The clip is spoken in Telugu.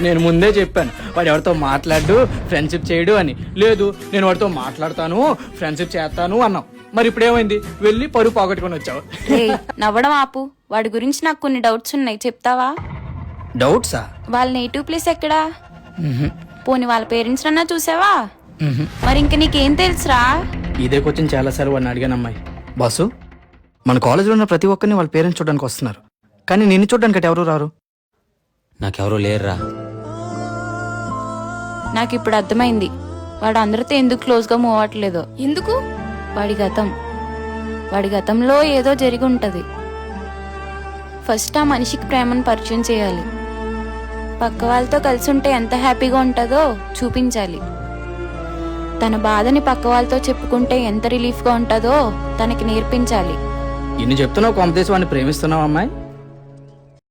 నేను ముందే చెప్పాను వాడు ఎవరితో మాట్లాడు ఫ్రెండ్షిప్ చేయడు అని. లేదు నేను వాడితో మాట్లాడతాను ఫ్రెండ్షిప్ చేస్తాను అన్నావు. మరి ఇప్పుడేమైంది? వెళ్ళి పరువు పోగొట్టుకొని వచ్చావు. రేయ్, నవ్వడం ఆపు. వాడి గురించి నాకు కొన్ని డౌట్స్ ఉన్నాయి, చెప్తావా? డౌట్సా? వాళ్ళ నేటివ్ ప్లేస్ ఎక్కడా? పోనీ వాళ్ళ పేరెంట్స్ అన్నా చూసావా? మరి ఇంక నీకేం తెలుసురా? ఇదే క్వశ్చన్ చాలా సార్లు వాడిని అడిగాను అమ్మాయి. బాసు, మన కాలేజీలో ఉన్న ప్రతి ఒక్కరిని వాళ్ళ పేరెంట్స్ చూడడానికి వస్తున్నారు, కానీ నిన్ను చూడడానికి ఎవరు రారు. నాకెవరూ లేరురా. నాకు ఇప్పుడు అర్థమైంది వాడు అందరితో ఎందుకు క్లోజ్ గా మూవ్ అవ్వట్లేదో. ఎందుకు? వాడి గతంలో ఏదో జరిగి ఉంటది. ఫస్ట్ ఆ మనిషికి ప్రేమను పరిచయం చేయాలి. పక్క వాళ్ళతో కలిసి ఉంటే ఎంత హ్యాపీగా ఉంటుందో చూపించాలి. తన బాధని పక్క వాళ్ళతో చెప్పుకుంటే ఎంత రిలీఫ్గా ఉంటుందో తనకి నేర్పించాలి. ఇన్ని చెప్తున్నావు, కాంపిటీషన్ వాడిని ప్రేమిస్తున్నావు అమ్మాయి.